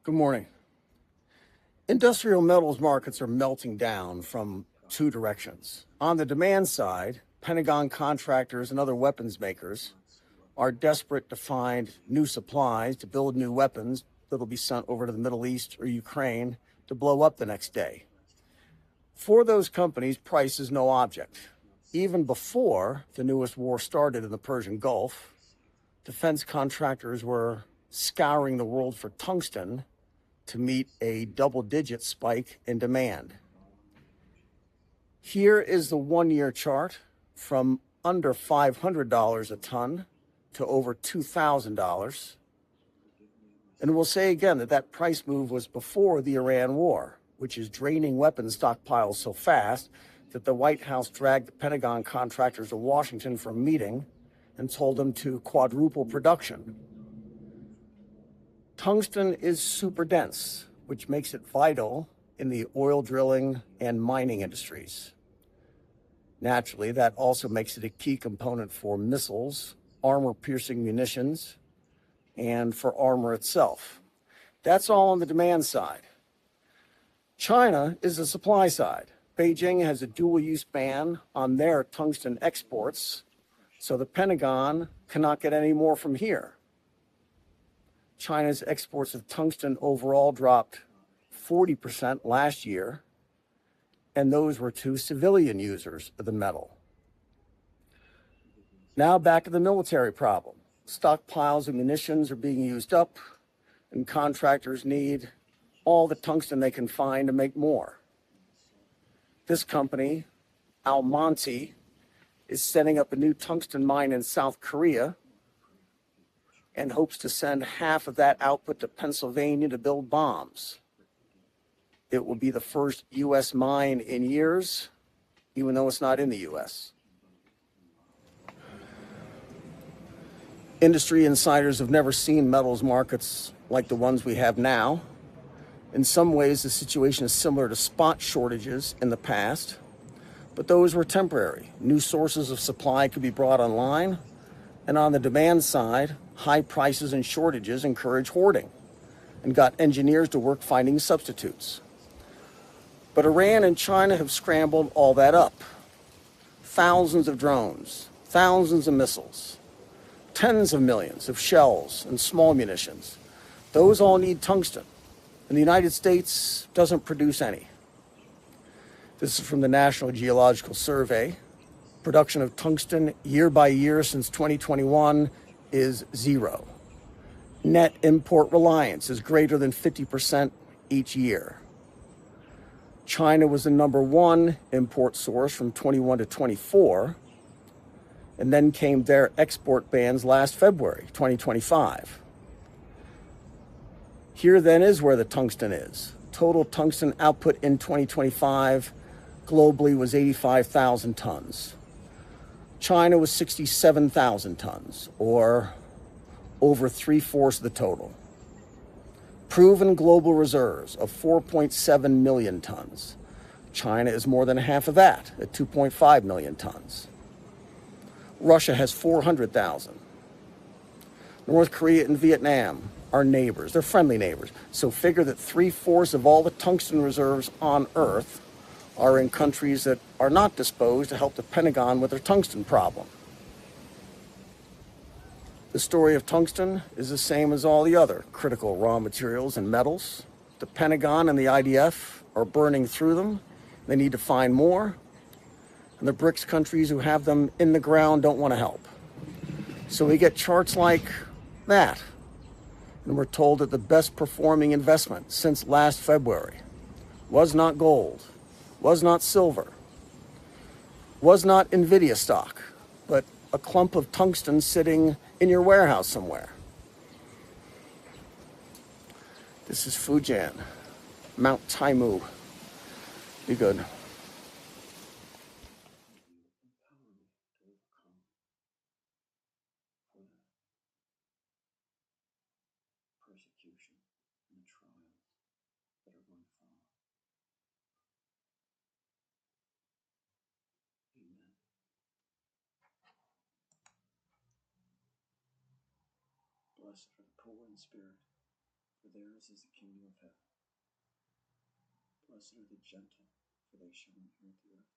Good morning. Industrial metals markets are melting down from two directions. On the demand side, Pentagon contractors and other weapons makers are desperate to find new supplies to build new weapons that'll be sent over to the Middle East or Ukraine to blow up the next day. For those companies, price is no object. Even before the newest war started in the Persian Gulf, defense contractors were scouring the world for tungsten to meet a double-digit spike in demand. Here is the one-year chart from under $500 a ton to over $2,000. And we'll say again that price move was before the Iran war, which is draining weapons stockpiles so fast that the White House dragged the Pentagon contractors to Washington for a meeting and told them to quadruple production. Tungsten is super dense, which makes it vital in the oil drilling and mining industries. Naturally, that also makes it a key component for missiles, armor-piercing munitions, and for armor itself. That's all on the demand side. China is the supply side. Beijing has a dual-use ban on their tungsten exports, so the Pentagon cannot get any more from here. China's exports of tungsten overall dropped 40% last year, and those were to civilian users of the metal. Now back to the military problem. Stockpiles of munitions are being used up, and contractors need all the tungsten they can find to make more. This company, Almonty, is setting up a new tungsten mine in South Korea and hopes to send half of that output to Pennsylvania to build bombs. It will be the first U.S. mine in years, even though it's not in the U.S. Industry insiders have never seen metals markets like the ones we have now. In some ways, the situation is similar to spot shortages in the past, but those were temporary. New sources of supply could be brought online, and on the demand side, high prices and shortages encourage hoarding and got engineers to work finding substitutes. But Iran and China have scrambled all that up. Thousands of drones, thousands of missiles, tens of millions of shells and small munitions. Those all need tungsten, and the United States doesn't produce any. This is from the National Geological Survey. Production of tungsten year by year since 2021 is zero. Net import reliance is greater than 50% each year. China was the #1 import source from 21 to 24, and then came their export bans last February, 2025. Here then is where the tungsten is. Total tungsten output in 2025 globally was 85,000 tons. China was 67,000 tons, or over 3/4 of the total. Proven global reserves of 4.7 million tons. China is more than half of that, at 2.5 million tons. Russia has 400,000. North Korea and Vietnam are neighbors. They're friendly neighbors. So figure that 3/4 of all the tungsten reserves on Earth are in countries that are not disposed to help the Pentagon with their tungsten problem. The story of tungsten is the same as all the other critical raw materials and metals. The Pentagon and the IDF are burning through them. They need to find more. And the BRICS countries who have them in the ground don't want to help. So we get charts like that. And we're told that the best performing investment since last February was not gold, was not silver, was not NVIDIA stock, but a clump of tungsten sitting in your warehouse somewhere. This is Fujian, Mount Taimu. Be good. Persecution and the trials that are going to follow. Amen. Blessed are the poor in spirit, For theirs is the kingdom of heaven. Blessed are the gentle, for they shall inherit the earth.